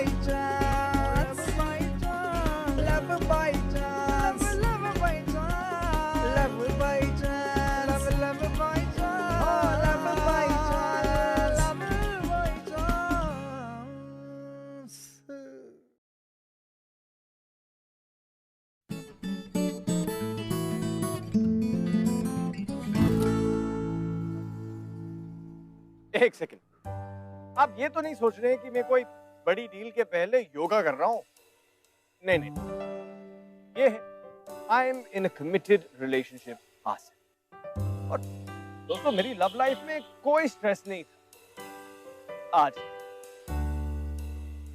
by chance, love by chance, love by chance, love by chance, love by chance, oh love by chance, love by chance. एक second, आप ये तो नहीं सोच रहे हैं कि मैं कोई बड़ी डील के पहले योगा कर रहा हूं? नहीं नहीं, ये है I am in a committed relationship हासिल। और दोस्तों मेरी लव लाइफ में कोई स्ट्रेस नहीं था। आज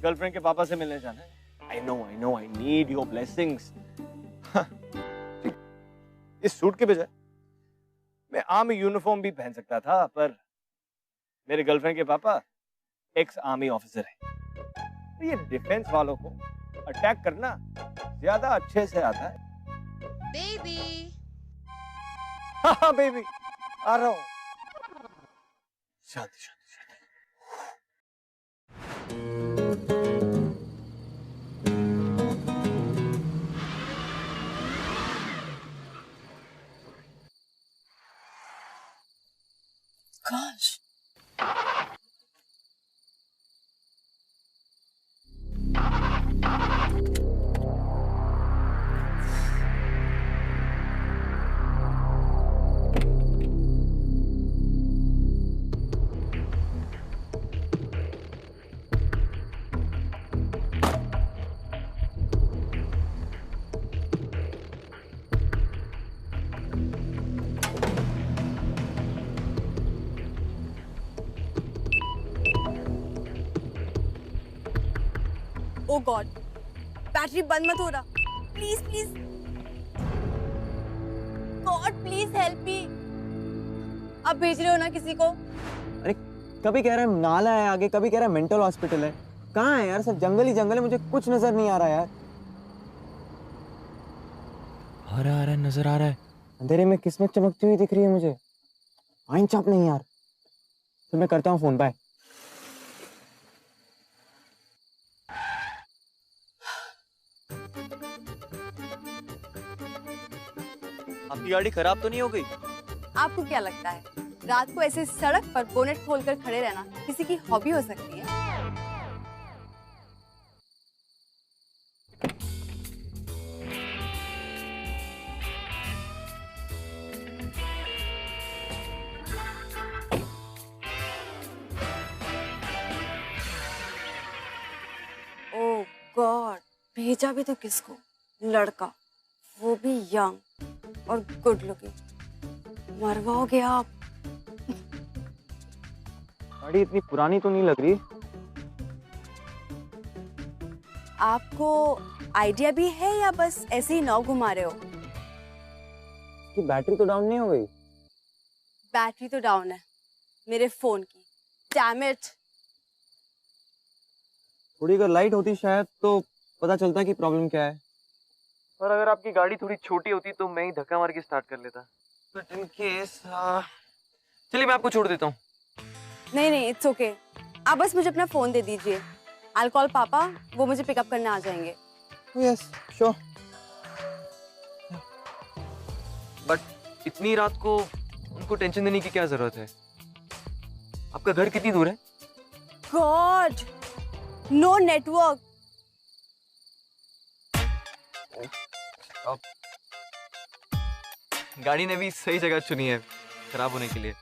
गर्लफ्रेंड के पापा से मिलने जाना है। I know I need your blessings. इस सूट के बजाय मैं आर्मी यूनिफॉर्म भी पहन सकता था, पर मेरे गर्लफ्रेंड के पापा एक्स आर्मी ऑफिसर है। तो ये डिफेंस वालों को अटैक करना ज्यादा अच्छे से आता है। बेबी। हाँ बेबी, आ रहा हूँ। शांति शांति शांति। Gosh. Oh God, बैटरी बंद मत हो रहा। Please please God please help me. आप भेज रहे हो ना किसी को? अरे कभी कह रहा है नाला है आगे, कभी कह रहा है मेंटल हॉस्पिटल है। कहाँ है यार? सब जंगल ही जंगल है, मुझे कुछ नजर नहीं आ रहा यार। आ रहा है, नजर आ रहा है। अंधेरे में किस्मत चमकती हुई दिख रही है मुझे। आइन चाप नहीं यार। तो मैं करता हूँ फोन। बाय। आपकी गाड़ी खराब तो नहीं हो गई? आपको क्या लगता है रात को ऐसे सड़क पर बोनेट खोलकर खड़े रहना किसी की हॉबी हो सकती है? ओह गॉड, भेजा भी तो किसको? लड़का, वो भी यंग और गुड लुकिंग। मरवाओगे आप। गाड़ी इतनी पुरानी तो नहीं लग रही। आपको आइडिया भी है या बस ऐसे ही नाव घुमा रहे हो? कि बैटरी तो डाउन नहीं हो गई? बैटरी तो डाउन है मेरे फोन की। Damn it. थोड़ी अगर लाइट होती शायद तो पता चलता कि प्रॉब्लम क्या है। और अगर आपकी गाड़ी थोड़ी छोटी होती तो मैं ही धक्का मार के स्टार्ट कर लेता। बट इन केस चलिए मैं आपको छोड़ देता हूँ। नहीं नहीं, इट्स ओके। आप बस मुझे अपना फोन दे दीजिए। I'll call पापा, वो मुझे पिकअप करने आ जाएंगे। Yes sure. बट इतनी रात को उनको टेंशन देने की क्या जरूरत है? आपका घर कितनी दूर है? God, no network. गाड़ी ने भी सही जगह चुनी है खराब होने के लिए।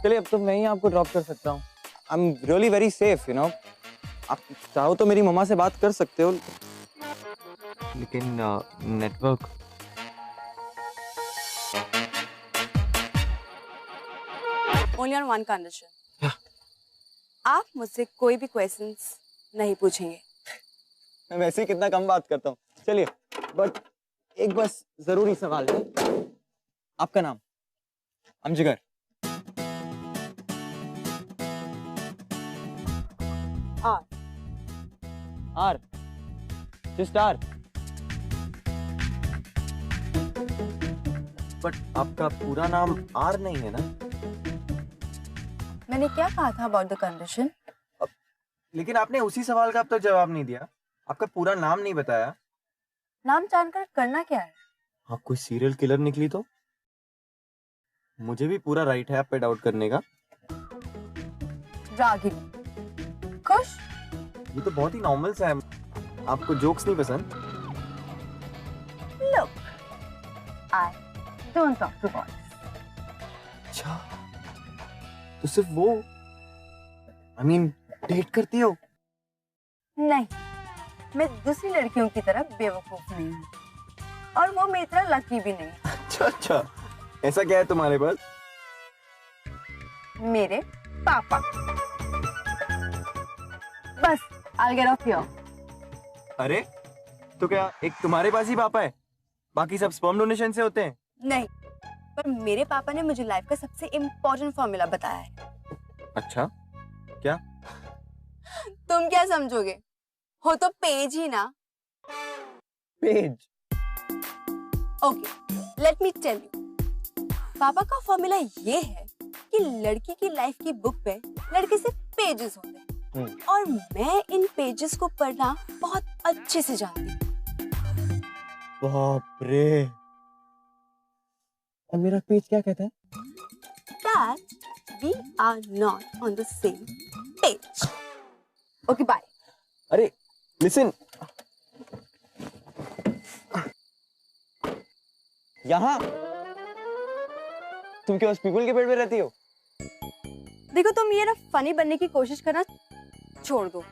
चलिए अब तो मैं ही आपको ड्रॉप कर सकता हूँ। I am really very safe you know. आप चाहो तो मेरी मम्मा से बात कर सकते हो। लेकिन network. Only on one condition. आप मुझसे कोई भी क्वेश्चंस नहीं पूछेंगे। मैं वैसे ही कितना कम बात करता हूँ। चलिए बट एक बस जरूरी सवाल है। आपका नाम? अमजगर। R. R. Just R. But आपका पूरा नाम आर नहीं है ना? मैंने क्या कहा था अबाउट द कंडीशन? लेकिन आपने उसी सवाल का अब तक जवाब नहीं दिया। आपका पूरा नाम नहीं बताया। नाम जानकर करना क्या है? आप कोई सीरियल किलर निकली तो? मुझे भी पूरा राइट है आप पे डाउट करने का। रागिनी। खुश? ये तो बहुत ही नॉर्मल सा है। आपको जोक्स नहीं पसंद? Look, I don't talk to boys. अच्छा, तो सिर्फ वो I mean, डेट करती हो? नहीं, मैं दूसरी लड़कियों की तरह बेवकूफ नहीं हूँ और वो मेरी तरह लकी भी नहीं। अच्छा अच्छा, ऐसा क्या है तुम्हारे पास? मेरे पापा। बस, I'll get off here. अरे, तो क्या एक तुम्हारे पास ही पापा है? बाकी सब स्पर्म डोनेशन से होते हैं? नहीं, पर मेरे पापा ने मुझे लाइफ का सबसे इम्पोर्टेंट फॉर्मूला बताया है। अच्छा, क्या? तुम क्या समझोगे? हो तो पेज ही ना। Page? Okay, let me tell you. पापा का फॉर्मूला ये है कि लड़की की लाइफ की बुक पे लड़के सिर्फ पेजेस होते हैं और मैं इन पेजेस को पढ़ना बहुत अच्छे से जानती हूँ। बाप रे। और मेरा पेज क्या कहता है? That we are not on the same page. Okay, bye. अरे, listen. यहाँ तुम क्या उस पीपल के पेड़ पे रहती हो? देखो तुम ये ना फनी बनने की कोशिश करना छोड़ दो।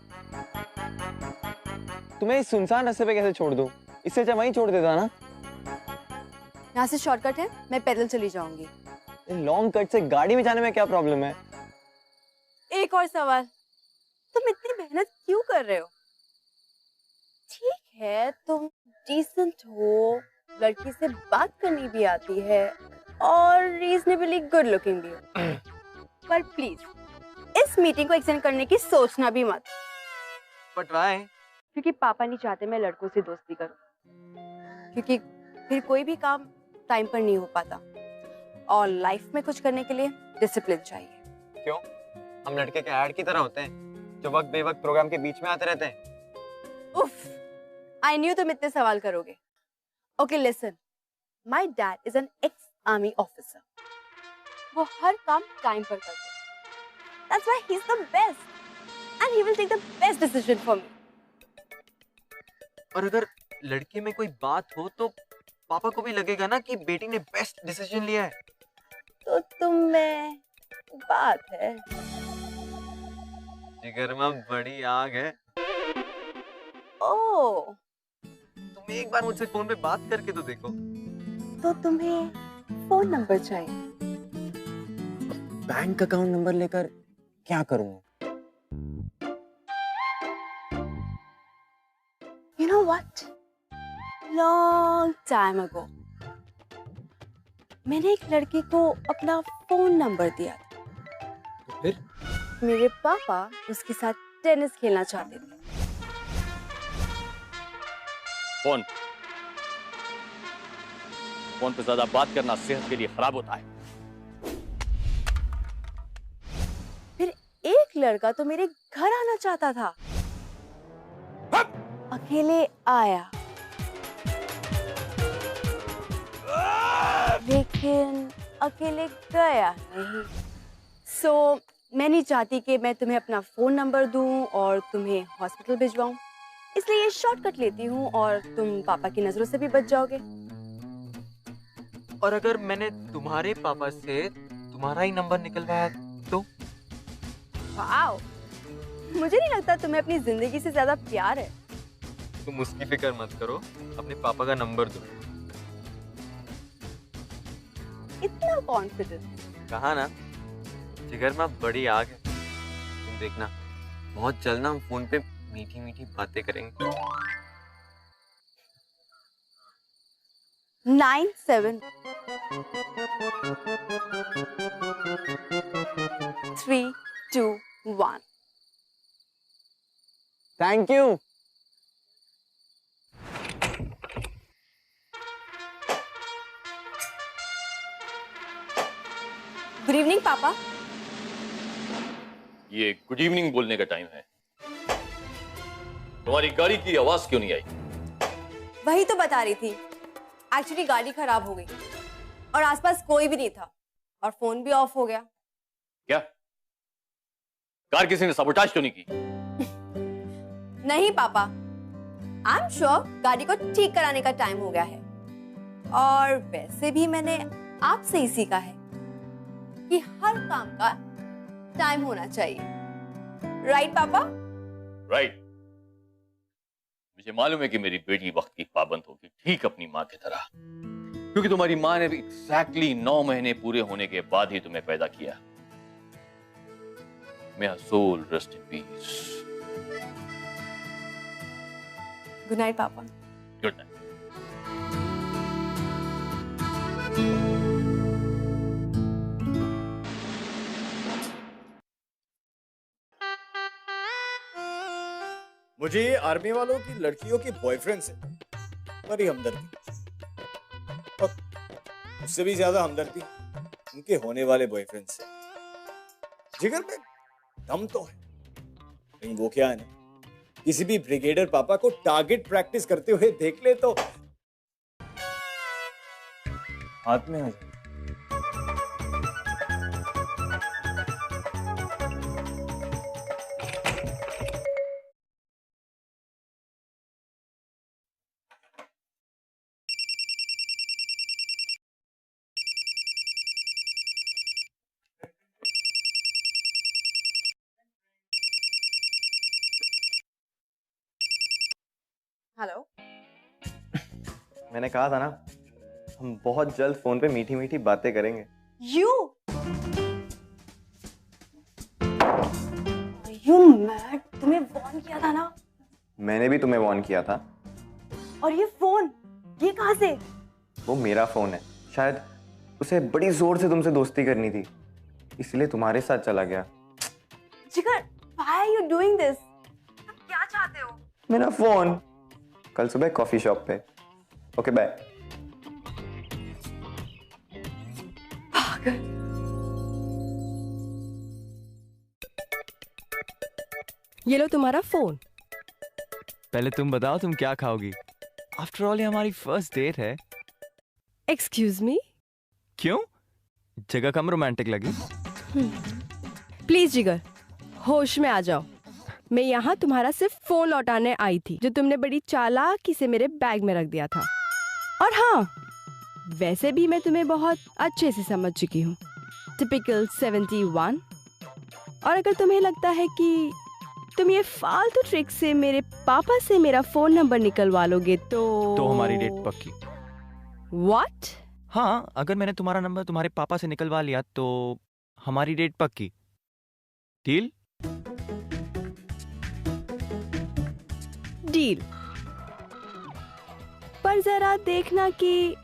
तुम्हें इस सुनसान रास्ते पे कैसे छोड़ दूं? इससे अच्छा वहीं छोड़ देता ना। यहाँ से शॉर्टकट है, मैं पैदल चली जाऊंगी। लॉन्ग कट से गाड़ी में जाने में क्या प्रॉब्लम है? एक और सवाल, तुम इतनी मेहनत क्यों कर रहे हो? ठीक है, तुम डिसेंट हो, लड़की से बात करनी भी आती है और रीजनेबली गुड लुकिंग भी हो, पर प्लीज इस मीटिंग को एक्सटेंड करने की सोचना भी मत। But why? क्योंकि पापा नहीं चाहते मैं लड़कों से दोस्ती करूं, क्योंकि फिर कोई भी काम टाइम पर नहीं हो पाता और लाइफ में कुछ करने के लिए डिसिप्लिन चाहिए। क्यों? हम लड़के के ऐड की तरह होते हैं जो वक्त बेवक्त प्रोग्राम के बीच में आते रहते हैं। उफ, आई न्यू तुम इतने सवाल करोगे। Okay listen, my dad is an ex army officer. वो हर काम टाइम पर करते हैं। That's why he's the best and he will take the best decision for me. और अगर लड़के में कोई बात हो तो पापा को भी लगेगा ना कि बेटी ने बेस्ट डिसीजन लिया है। तो तुम में बात है। जिगर में बड़ी आग है। ओह, तुम एक बार मुझसे फोन पे बात करके तो देखो। तो तुम्हें फोन नंबर चाहिए? बैंक अकाउंट नंबर लेकर क्या करूंगा? You know what? Long time ago, मैंने एक लड़की को अपना फोन नंबर दिया था। तो फिर? मेरे पापा उसके साथ टेनिस खेलना चाहते थे। फोन पे ज्यादा बात करना सेहत के लिए खराब होता है। फिर एक लड़का तो मेरे घर आना चाहता था। अकेले आया, लेकिन अकेले गया नहीं। सो मैं नहीं चाहती कि मैं तुम्हें अपना फोन नंबर दूं और तुम्हें हॉस्पिटल भिजवाऊं, इसलिए ये शॉर्टकट लेती हूँ और तुम पापा की नजरों से भी बच जाओगे। और अगर मैंने तुम्हारे पापा से तुम्हारा ही नंबर निकलवाया तो? वाओ, मुझे नहीं लगता तुम्हें अपनी जिंदगी से ज्यादा प्यार है। तुम उसकी फिक्र मत करो, अपने पापा का नंबर दो। इतना कॉन्फिडेंट? कहा ना, जिगर में बड़ी आग है। तुम देखना, बहुत जल्द ना हम फोन पे मीठी मीठी बातें करेंगे। 97 3 2 1। Thank you. गुड इवनिंग पापा। ये गुड इवनिंग बोलने का टाइम है। तुम्हारी गाड़ी की आवाज क्यों नहीं आई? वही तो बता रही थी। एक्चुअली गाड़ी खराब हो गई और आसपास कोई भी नहीं था और फोन भी ऑफ हो गया। क्या कार किसी ने सबोटाज तो नहीं की? नहीं पापा, आई एम श्योर गाड़ी को ठीक कराने का टाइम हो गया है। और वैसे भी मैंने आपसे ही सीखा है कि हर काम का टाइम होना चाहिए। राइट पापा? राइट। मुझे मालूम है कि मेरी बेटी वक्त की पाबंद होगी, ठीक अपनी माँ की तरह, क्योंकि तुम्हारी माँ ने एग्जैक्टली 9 महीने पूरे होने के बाद ही तुम्हें पैदा किया। May her soul rest in peace. Good night पापा। Good night. मुझे आर्मी वालों की लड़कियों के बॉयफ्रेंड से बड़ी हमदर्दी, और उससे भी ज्यादा हमदर्दी उनके होने वाले बॉयफ्रेंड से। जिगर में दम तो है, लेकिन वो क्या है ना, किसी भी ब्रिगेडर पापा को टारगेट प्रैक्टिस करते हुए देख ले तो हाथ में आ जाए। हेलो। मैंने कहा था ना, हम बहुत जल्द फोन पे मीठी मीठी बातें करेंगे। यू मैड, तुम्हें वार्न किया था ना। मैंने भी तुम्हें वार्न किया था। और ये फोन, ये कहां से? वो मेरा फोन है, शायद उसे बड़ी जोर से तुमसे दोस्ती करनी थी, इसलिए तुम्हारे साथ चला गया। जिगर, why are you doing this? तुम क्या चाहते हो? मेरा फोन। कल सुबह कॉफी शॉप पे। Okay bye. ये लो तुम्हारा फोन। पहले तुम बताओ तुम क्या खाओगी? आफ्टर ऑल ये हमारी फर्स्ट डेट है। Excuse me? क्यों? जगह कम रोमांटिक लगी? प्लीज जिगर, होश में आ जाओ। मैं यहाँ तुम्हारा सिर्फ फोन लौटाने आई थी जो तुमने बड़ी चालाकी से मेरे बैग में रख दिया था। और हाँ, वैसे भी मैं तुम्हें बहुत अच्छे से समझ चुकी हूँ। टिपिकल 71। और अगर तुम्हें लगता है कि तुम ये फालतू ट्रिक से मेरे पापा से मेरा फोन नंबर निकलवा लोगे तो हमारी डेट पक्की। What? हाँ, अगर मैंने तुम्हारा नंबर तुम्हारे पापा से निकलवा लिया तो हमारी डेट पक्की। डील? डील। पर जरा देखना कि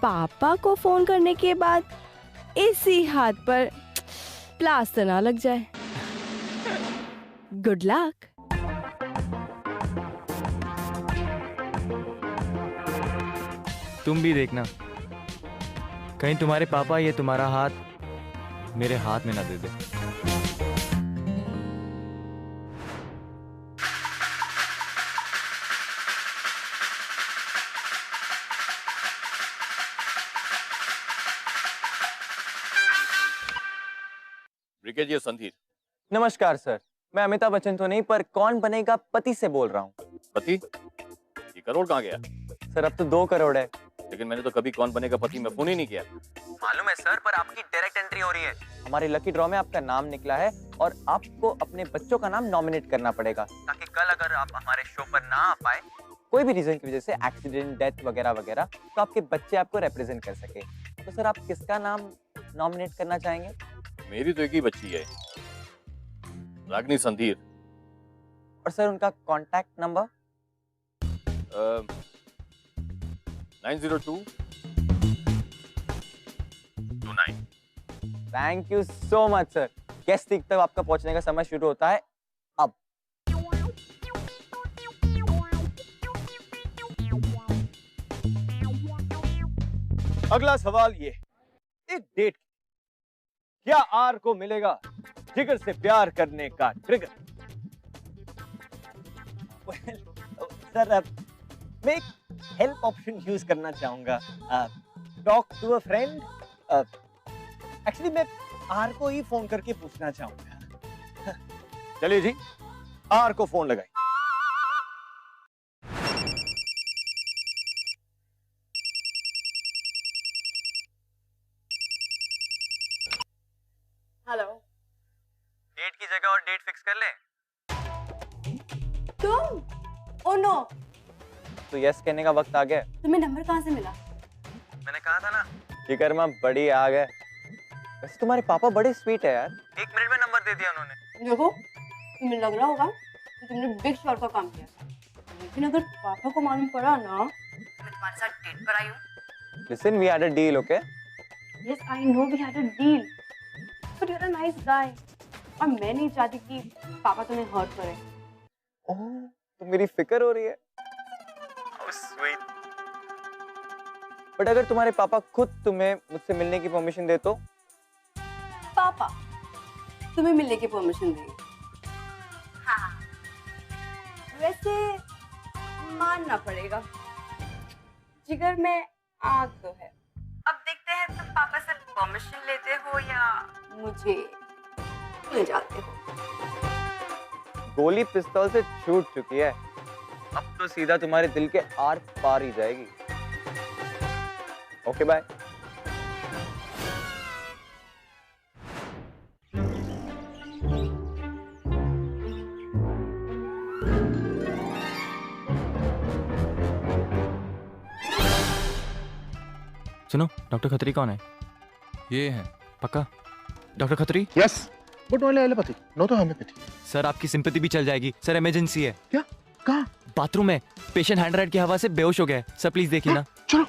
पापा को फोन करने के बाद इसी हाथ पर प्लास्टर ना लग जाए। Good luck. तुम भी देखना, कहीं तुम्हारे पापा ये तुम्हारा हाथ मेरे हाथ में ना दे दे। ब्रिगेडियर संधीर। नमस्कार सर, मैं अमिताभ बच्चन तो नहीं, पर कौन बनेगा पति से बोल रहा हूँ। पति? ये करोड़ कहाँ गया? सर अब तो 2 करोड़ है। लेकिन मैंने तो कभी कौन बनेगा पति में फोन ही नहीं किया। मालूम है सर, पर आपकी डायरेक्ट एंट्री हो रही है। हमारे लकी ड्रॉ में आपका नाम निकला है और आपको अपने बच्चों का नाम नॉमिनेट करना पड़ेगा, ताकि कल अगर आप हमारे शो पर ना आ पाए, कोई भी रीजन की वजह से, एक्सीडेंट, डेथ वगैरह वगैरह, तो आपके बच्चे आपको रिप्रेजेंट कर सके। तो सर आप किसका नाम नॉमिनेट करना चाहेंगे? मेरी तो एक ही बच्ची है, रागिनी संधीर। और सर उनका contact number? 90229। Thank you so much sir. Guest तक आपका पहुंचने का समय शुरू होता है अब। अगला सवाल ये, एक डेट क्या आर को मिलेगा जिगर से प्यार करने का ट्रिगर? सर मैं एक हेल्प ऑप्शन यूज करना चाहूंगा, talk to a friend. Actually मैं आर को ही फोन करके पूछना चाहूंगा। चलिए जी, आर को फोन लगाइए। हेलो। डेट की जगह और डेट फिक्स कर ले। तुम? Oh no. तो यस कहने का वक्त आ गया। तुम्हें नंबर कहाँ से मिला? मैंने कहा था ना, जिगर में बड़ी आ गए। वैसे तुम्हारे पापा बड़े स्वीट है यार, 1 मिनट में नंबर दे दिया उन्होंने। देखो, तुम्हें लग रहा होगा कि तुमने बिग शॉट का काम किया, लेकिन अगर पापा को मालूम पड़ा ना मैं तुम्हारे साथ डेट पर आई हूँ। Listen, we had a deal, okay? Yes, I know we had a deal, but you're a nice guy. और मैं नहीं चाहती कि पापा तुम्हें हर्ट करे। ओह, तो मेरी फिक्र हो रही है। How sweet. बट अगर तुम्हारे पापा खुद तुम्हें मुझसे मिलने की परमिशन दे तो? पापा तुम्हें मिलने की परमिशन देंगे? हाँ, वैसे मानना पड़ेगा, जिगर में आग तो है। अब देखते हैं तुम पापा से परमिशन लेते हो या मुझे ले जाते हो। गोली पिस्तौल से छूट चुकी है, अब तो सीधा तुम्हारे दिल के आर पार ही जाएगी। Okay bye. सुनो, डॉक्टर खत्री कौन है? ये है। पक्का? Doctor Khatri? Yes, but only allopathy, no तो होम्योपैथी। सर आपकी सिंपैथी भी चल जाएगी। सर इमरजेंसी है। क्या? कहाँ? बाथरूम में पेशेंट हैंड राइड की हवा से बेहोश हो गया है। सर प्लीज देखिए ना। चलो।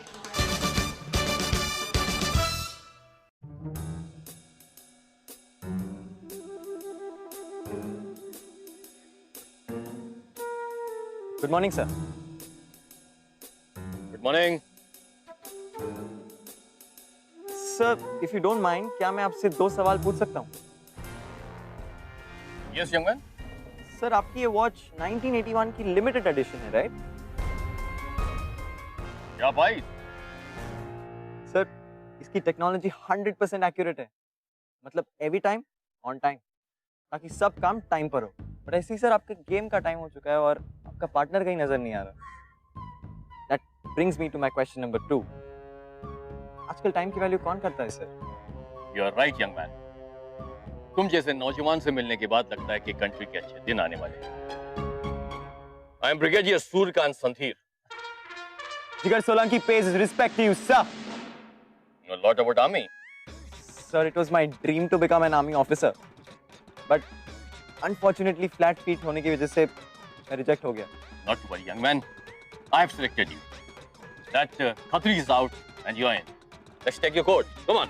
Good morning sir. Good morning. Sir if you don't mind, क्या मैं आपसे 2 सवाल पूछ सकता हूँ? Yes young man. सर आपकी ये वॉच 1981 की लिमिटेड एडिशन है, राइट? क्या भाई? सर इसकी टेक्नोलॉजी 100% एक्यूरेट है, मतलब एवरी टाइम ऑन टाइम, ताकि सब काम टाइम पर हो। बट ऐसे ही सर आपके गेम का टाइम हो चुका है और आपका पार्टनर कहीं नजर नहीं आ रहा। That brings me to my question number 2। आजकल टाइम की वैल्यू कौन करता है sir? You are right young man. तुम जैसे नौजवान से मिलने के बाद लगता है कि कंट्री के अच्छे दिन आने वाले हैं। I am brigadier Suryakant Sandhir. Jigar Solanki pays his respect to you, sir. You know a lot about army. Sir, it was my dream to become an army officer, but unfortunately flat feet होने की वजह से मैं रिजेक्ट हो गया। Not to worry, young man. I have selected you. That Khatri is out and you are in. Let's take your coat. Come on.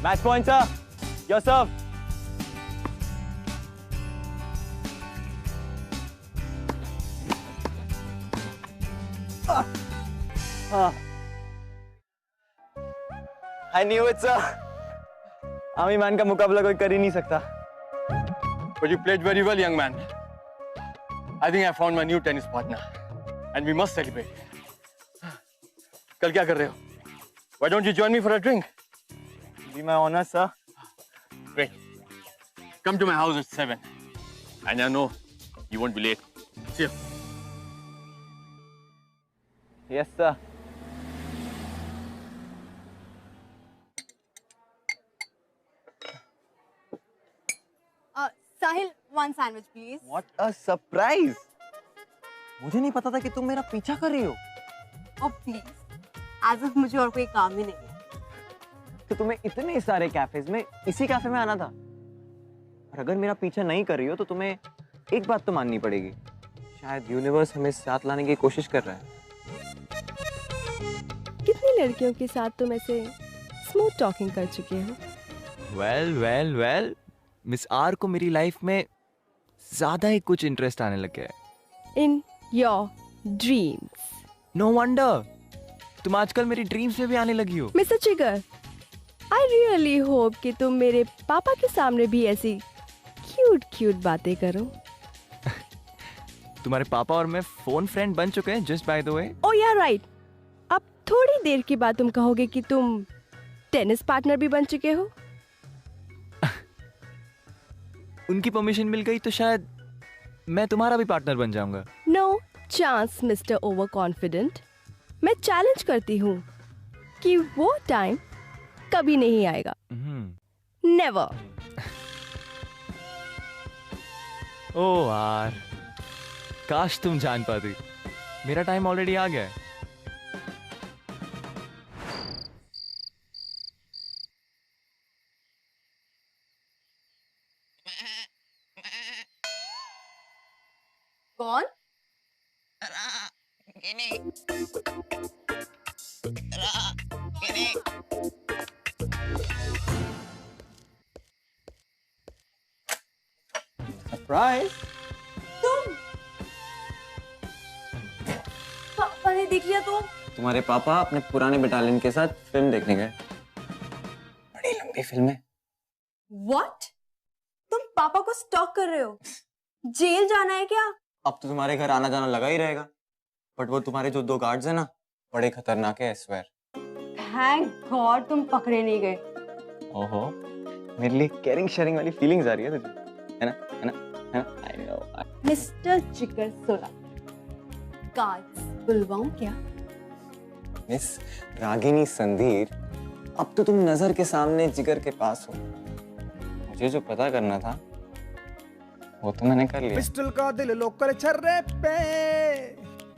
Match point, sir. Your serve. I knew it, sir. Army man का मुकाबला कोई कर ही नहीं सकता। But you played very well, young man. I think I found my new tennis partner, and we must celebrate. कल क्या कर रहे हो? Why don't you join me for a drink? Be my honor, sir. Great. Come to my house at 7, and I know you won't be late. See you. Yes, sir. Sahil, one sandwich, please. What a surprise! मुझे नहीं पता था कि तुम मेरा पीछा कर रही हो। Oh, please. As if मुझे और कोई काम ही नहीं है। तो तुम्हें इतने सारे कैफेज में इसी कैफे में आना था। और अगर मेरा पीछा नहीं कर रही हो तो तुम्हें एक बात तो माननी पड़ेगी, शायद यूनिवर्स हमें साथ लाने की कोशिश कर रहा है। कितनी लड़कियों के साथ तुम ऐसे स्मूथ टॉकिंग कर चुके हो? वेल मिस आर को मेरी लाइफ में ज्यादा ही कुछ इंटरेस्ट आने लग गया है। In your dreams. No wonder तुम आजकल मेरी ड्रीम्स में भी आने लगी हो। मिस्टर जिगर, आई रियली होप कि तुम मेरे पापा के सामने भी ऐसी क्यूट क्यूट बातें करो। तुम्हारे पापा और मैं फोन फ्रेंड बन चुके हैं, जस्ट बाय द वे। ओ या राइट, अब थोड़ी देर के बाद तुम कहोगे कि तुम टेनिस पार्टनर भी बन चुके हो। उनकी परमिशन मिल गई तो शायद मैं तुम्हारा भी पार्टनर बन जाऊंगा। No chance mister overconfident. मैं चैलेंज करती हूँ कि वो टाइम कभी नहीं आएगा। नेवर। ओ यार, काश तुम जान पाती, मेरा टाइम ऑलरेडी आ गया है। कौन? सरप्राइज। तुम? पापा ने देख लिया तो? तुम्हारे पापा अपने पुराने बटालियन के साथ फिल्म देखने गए। बड़ी लंबी फिल्म है। What? तुम पापा को स्टॉक कर रहे हो? जेल जाना है क्या? अब तो तुम्हारे घर आना जाना लगा ही रहेगा, बट वो तुम्हारे जो 2 गार्ड्स हैं ना, बड़े खतरनाक है, I swear। Thank God तुम पकड़े नहीं गए। ओहो, मेरे लिए केयरिंग शेयरिंग वाली फीलिंग्स आ रही है तुझे, है ना? है ना? है ना? I know। मिस्टर जिगर सोला, कार्ड्स बुलवाऊं क्या? मिस रागिनी संधीर, अब तो तुम नजर के सामने जिगर के पास हो। मुझे जो पता करना था वो तो मैंने कर लिया। पिस्टल का दिल लोकल छर्रे पे,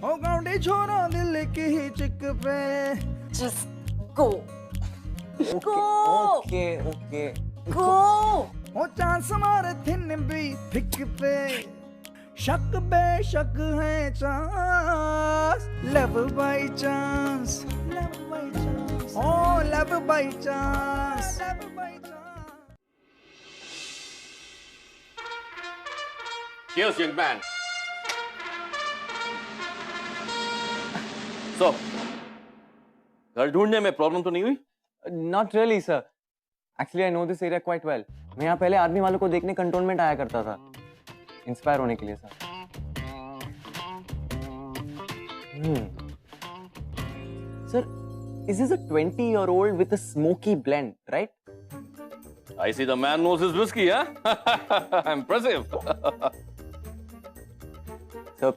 हो गाउंडे छोरो दिल की ही चिक पे। Just go. Go. Okay okay Go. हो चांस मारे थिन भी थिक पे, शक बेशक है chance, love by chance, love by chance, oh love by chance, love by chance. Cheers, young man. So, घर ढूंढने में प्रॉब्लम तो नहीं हुई? Not really sir, actually I know this area quite well. मैं यहाँ पहले आर्मी वालों को देखने कंटोनमेंट आया करता था, इंस्पायर होने के लिए sir. Sir, is this a 20-year-old with a smoky blend, right? I see the man knows his whiskey, huh? Impressive. Sir,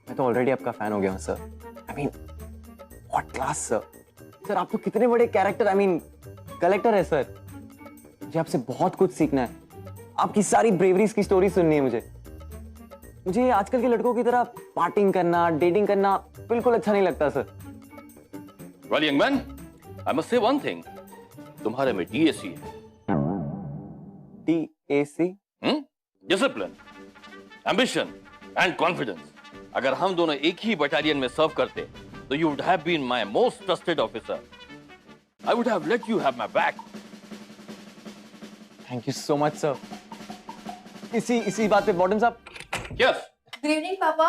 मैं तो ऑलरेडी आपका फैन हो गया हूँ sir. I mean, what class sir? Sir, आप तो कितने बड़े कैरेक्टर, I mean, कलेक्टर है सर। मुझे आपसे बहुत कुछ सीखना है। आपकी सारी ब्रेवरीज की स्टोरी सुननी है मुझे। मुझे आजकल के लड़कों की तरह पार्टिंग करना, डेटिंग करना बिल्कुल अच्छा नहीं लगता sir. Well, young man, I must say one thing. तुम्हारे में DAC है। DAC? Discipline, ambition and confidence. अगर हम दोनों एक ही बटालियन में सर्व करते, तो you would have been my most trusted officer. I would have let you have my back. Thank you so much, sir. इसी बात पे बॉटम साहब। Yes. Good evening, पापा।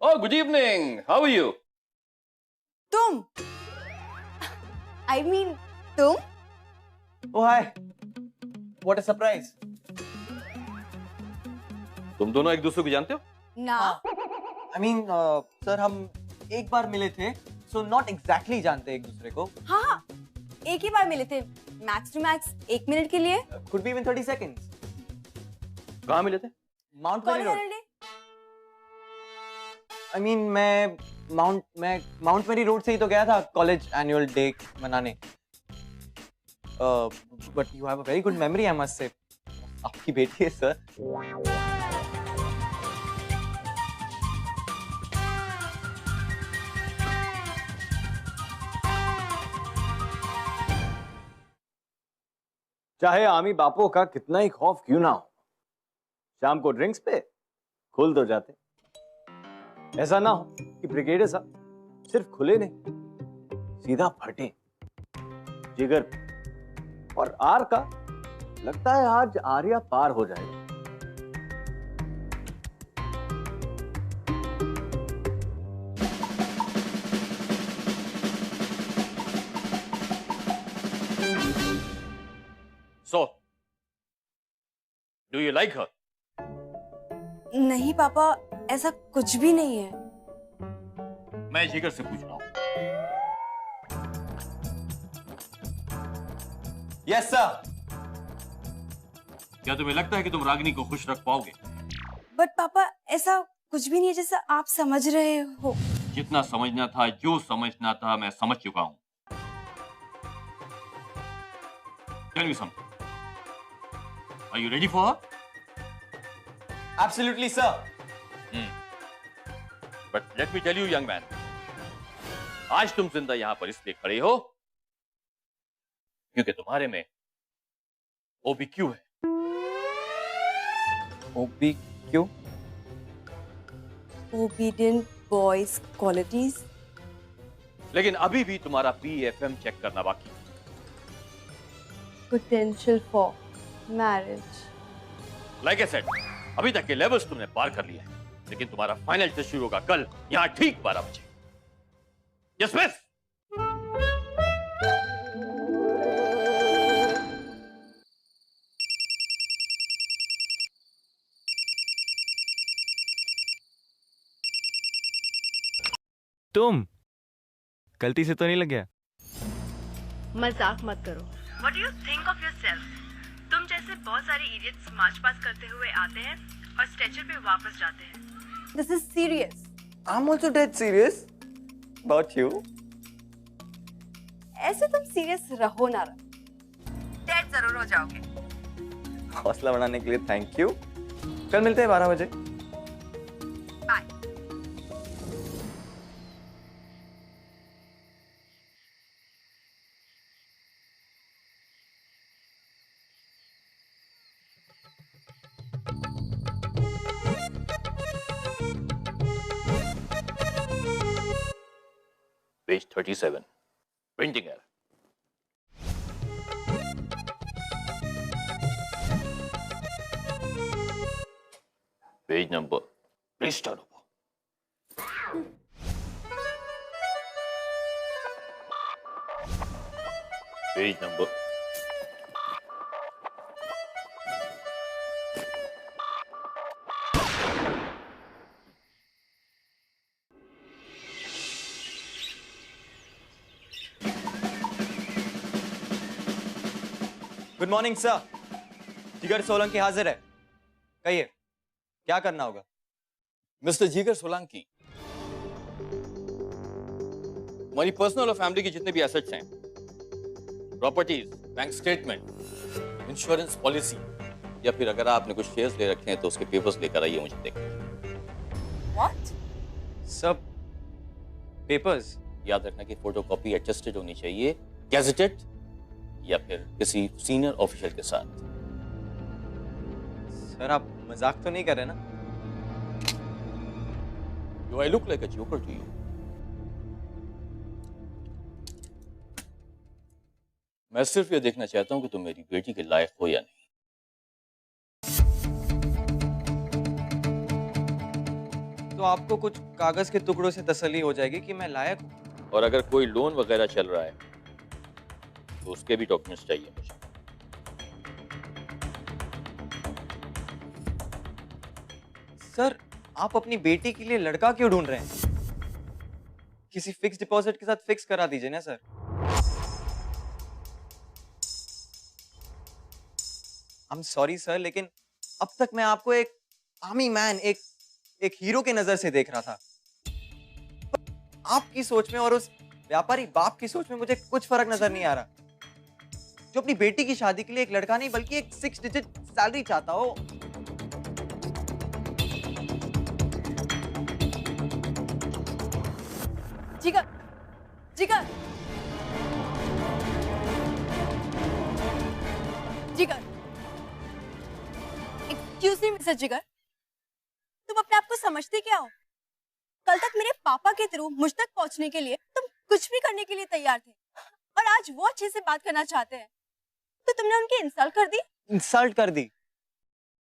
Oh, good evening. How are you? तुम? I mean, तुम? Oh hi. What a surprise. तुम दोनों एक दूसरे को जानते हो? ना। I mean, सर हम एक बार मिले थे, so not exactly जानते एक दूसरे को। हाँ, एक ही बार मिले थे, मैक्स टू मैक्स 1 मिनट के लिए। Could be even 30 seconds. कहाँ मिले थे? Mount Mary Road. I mean, मैं Mount Mary Road से ही तो गया था कॉलेज एनुअल डे मनाने। But you have a very good memory, I must say. आपकी बेटी है सर। चाहे आमी बापों का कितना ही खौफ क्यों ना हो, शाम को ड्रिंक्स पे खुल तो जाते। ऐसा ना हो कि ब्रिगेडियर साहब सिर्फ खुले नहीं, सीधा फटे। जिगर पे और आर का लगता है आज आर्या पार हो जाएगा। डू यू लाइक हर? नहीं पापा, ऐसा कुछ भी नहीं है। मैं जिगर से पूछ रहा हूँ। Yes sir. क्या तुम्हें लगता है कि तुम रागिनी को खुश रख पाओगे? बट पापा, ऐसा कुछ भी नहीं है जैसा आप समझ रहे हो। जितना समझना था, जो समझना था, मैं समझ चुका हूँ। Tell me something. Are you ready for her? Absolutely, sir. But let me tell you, young man, आज तुम जिंदा यहां पर इसलिए खड़े हो क्योंकि तुम्हारे में OBQ है। OBQ? Obedient boys qualities. लेकिन अभी भी तुम्हारा PFM चेक करना बाकी है। Potential for marriage. Like I said, अभी तक के लेवल्स तुमने पार कर लिया है, लेकिन तुम्हारा फाइनल टेस्ट शुरू होगा कल यहाँ ठीक 12 बजे। Yes miss. तुम गलती से तो नहीं लग गया? मजाक मत करो। What do you think of yourself? तुम जैसे बहुत सारे इडियट्स मार्च पास करते हुए आते हैं और स्ट्रेचर पे वापस जाते हैं। This is serious. I'm also dead serious about you. ऐसे तुम सीरियस रहो ना रहो, डेड जरूर हो जाओगे। हौसला बढ़ाने के लिए थैंक यू। कल मिलते हैं 12 बजे। Bye. Page 37, printing error. Page number, please start over. Page number, good morning sir. Jigar Solanki हाजिर है, कहिए क्या करना होगा? मिस्टर जिगर सोलंकी, हमारी पर्सनल और फैमिली की जितने भी एसेट्स हैं, properties, bank statement, insurance policy, या फिर अगर आपने कुछ शेयर्स ले रखे हैं तो उसके पेपर्स लेकर आइए, मुझे देखना। What? सब पेपर्स? याद रखना कि फोटोकॉपी एडजस्टेड होनी चाहिए, गैजेटेड या फिर किसी सीनियर ऑफिशियल के साथ। सर आप मजाक तो नहीं कर रहे ना? Do I look like a joker to you? मैं सिर्फ ये देखना चाहता हूं कि तुम मेरी बेटी के लायक हो या नहीं। तो आपको कुछ कागज के टुकड़ों से तसल्ली हो जाएगी कि मैं लायक हूं। और अगर कोई लोन वगैरह चल रहा है तो उसके भी डॉक्यूमेंट्स चाहिए मुझे। सर आप अपनी बेटी के लिए लड़का क्यों ढूंढ रहे हैं? किसी फिक्स डिपॉजिट के साथ फिक्स करा दीजिए ना sir. I am sorry sir, लेकिन अब तक मैं आपको एक आर्मी मैन, एक हीरो के नजर से देख रहा था। आपकी सोच में और उस व्यापारी बाप की सोच में मुझे कुछ फर्क नजर नहीं आ रहा, जो अपनी बेटी की शादी के लिए एक लड़का नहीं बल्कि एक 6 डिजिट सैलरी चाहता हो। जिगर, जिगर, जिगर, एक्सक्यूज मी मिस्टर जिगर, तुम अपने आप को समझते क्या हो? कल तक मेरे पापा के थ्रू मुझ तक पहुंचने के लिए तुम कुछ भी करने के लिए तैयार थे, और आज वो अच्छे से बात करना चाहते हैं तो तुमने उनकी इंसल्ट कर दी। इंसल्ट कर दी?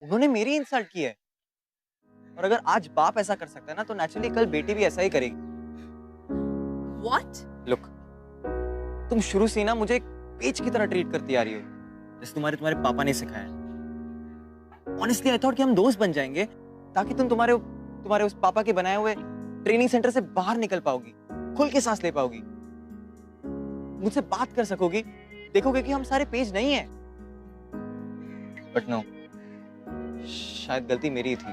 उन्होंने मेरी इंसल्ट की है, और अगर आज बाप ऐसा कर सकता है ना तो नेचुरली कल बेटी भी ऐसा ही करेगी। What? लुक, तुम शुरू से ना मुझे एक पेज की तरह ट्रीट करती आ रही हो, जैसे तुम्हारे पापा ने सिखाया। ऑनेस्टली आई थॉट कि हम दोस्त बन जाएंगे ताकि तुम तुम्हारे उस पापा के बनाए हुए ट्रेनिंग सेंटर से बाहर निकल पाओगी, खुल के सांस ले पाओगी, मुझसे बात कर सकोगी, देखोगे कि हम सारे पेज नहीं है। बट नो, शायद गलती मेरी थी।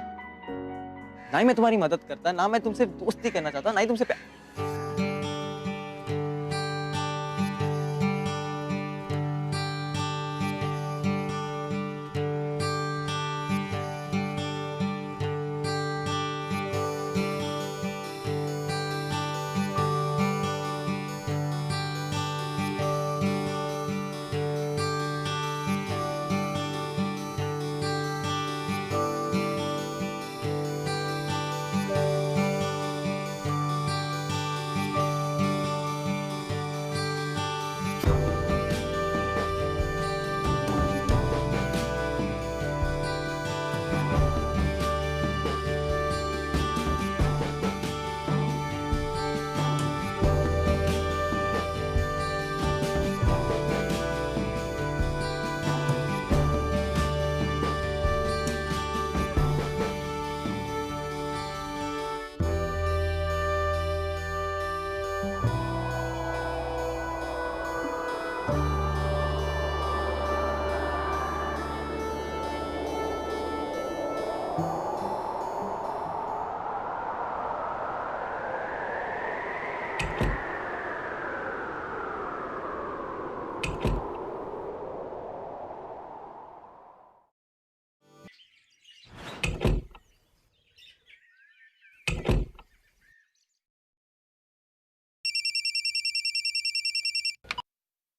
ना ही मैं तुम्हारी मदद करता, ना मैं तुमसे दोस्ती करना चाहता, ना ही तुमसे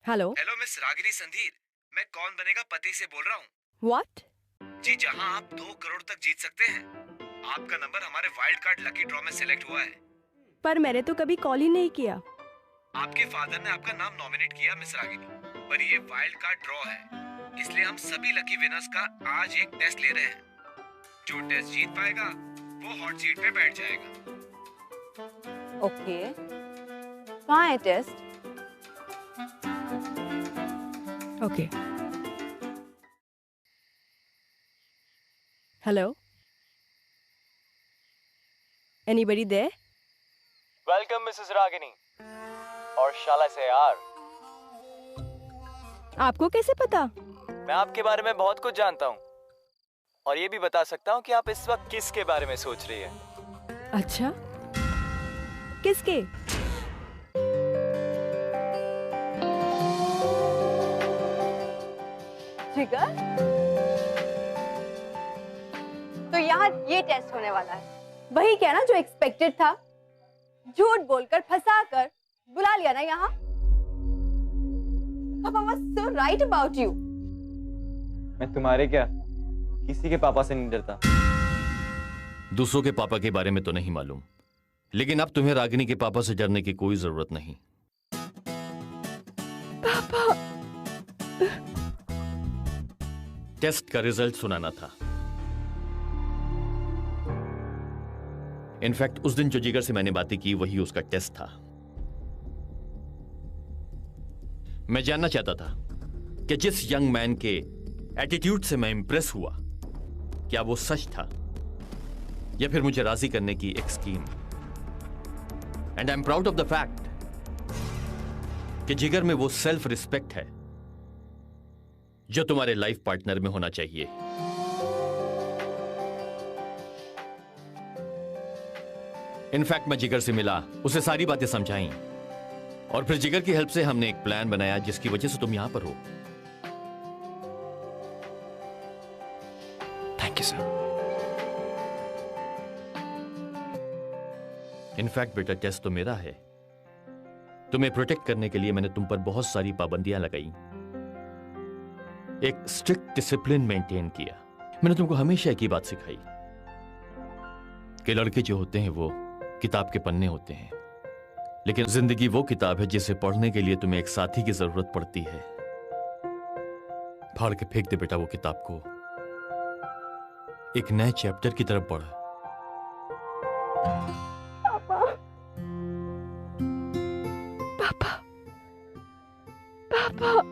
hello hello miss Ragini Sandhir, मैं कौन बनेगा पति से बोल रहा हूँ। व्हाट? जी, जहाँ आप 2 करोड़ तक जीत सकते हैं। आपका नंबर हमारे वाइल्ड कार्ड लकी ड्रॉ में सिलेक्ट हुआ है। पर मैंने तो कभी कॉल ही नहीं किया। आपके फादर ने आपका नाम नॉमिनेट किया मिस रागिनी, पर ये वाइल्ड कार्ड ड्रॉ है, इसलिए हम सभी लकी विनर्स का आज एक टेस्ट ले रहे हैं। जो टेस्ट जीत पाएगा वो हॉट सीट पे बैठ जाएगा। ओके, कहाँ है test? Okay. Hello, anybody there? Welcome Mrs Ragini, और शाला से यार। आपको कैसे पता? मैं आपके बारे में बहुत कुछ जानता हूँ, और ये भी बता सकता हूँ कि आप इस वक्त किसके बारे में सोच रही है। अच्छा, किसके? जिगर? तो यहाँ ये टेस्ट होने वाला है, वही क्या ना जो एक्सपेक्टेड था। झूठ बोलकर फंसाकर बुला लिया ना यहाँ। पापा was so right about you. मैं तुम्हारे क्या, किसी के पापा से नहीं डरता। दूसरों के पापा के बारे में तो नहीं मालूम, लेकिन अब तुम्हें रागिनी के पापा से डरने की कोई जरूरत नहीं। पापा, टेस्ट का रिजल्ट सुनाना था। इनफैक्ट उस दिन जो जिगर से मैंने बातें की वही उसका टेस्ट था। मैं जानना चाहता था कि जिस यंग मैन के एटीट्यूड से मैं इंप्रेस हुआ, क्या वो सच था या फिर मुझे राजी करने की एक scheme. And I am proud of the fact कि जिगर में वो सेल्फ रिस्पेक्ट है जो तुम्हारे लाइफ पार्टनर में होना चाहिए। इनफैक्ट मैं जिगर से मिला, उसे सारी बातें समझाई, और फिर जिगर की हेल्प से हमने एक प्लान बनाया जिसकी वजह से तुम यहां पर हो। Thank you sir. इनफैक्ट बेटा, टेस्ट तो मेरा है। तुम्हें प्रोटेक्ट करने के लिए मैंने तुम पर बहुत सारी पाबंदियां लगाई, एक स्ट्रिक्ट डिसिप्लिन मेंटेन किया। मैंने तुमको हमेशा एक ही बात सिखाई कि लड़के जो होते हैं वो किताब के पन्ने होते हैं, लेकिन जिंदगी वो किताब है जिसे पढ़ने के लिए तुम्हें एक साथी की जरूरत पड़ती है। फाड़ के फेंक दे बेटा वो किताब को, एक नए चैप्टर की तरफ बढ़। पापा, पापा, पापा।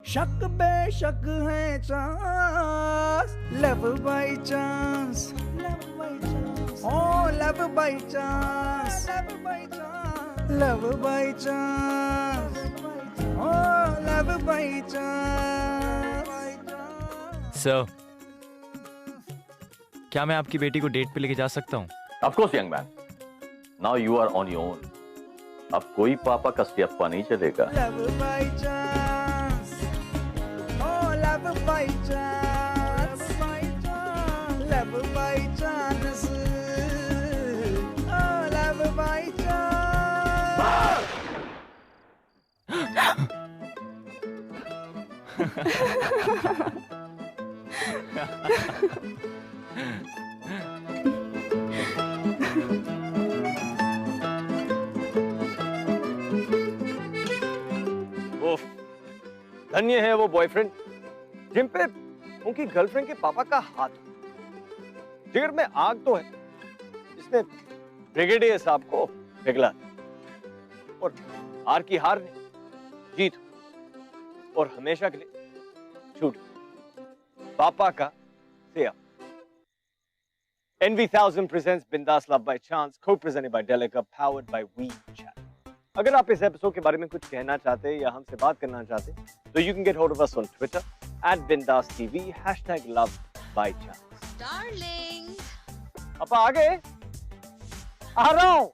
शक बेशक है chance, love by chance, love by chance, oh love by chance, love by chance, love by chance, oh love by chance. Sir, क्या मैं आपकी बेटी को डेट पे लेके जा सकता हूँ? Of course, young man. Now you are on your own. अब कोई पापा का स्टेप्पा नहीं चलेगा। Love by chance, oh love by chance, love by chance, oh love by धन्य है वो बॉयफ्रेंड जिन पे उनकी गर्लफ्रेंड के पापा का हाथ हो। जिगर में आग तो है जिसने ब्रिगेडियर साहब को पिघला, और हार की हार ने जीत और हमेशा के लिए छूट पापा का से। NV1000 presents Bindas Love by Chance, co-presented by Delica, powered by WeChat. अगर आप इस एपिसोड के बारे में कुछ कहना चाहते हैं या हमसे बात करना चाहते हैं तो you can get hold of us on Twitter @BindasTV #LoveByChance. Darling. अपा आ गए? आ रहा हूं।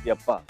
ये अपा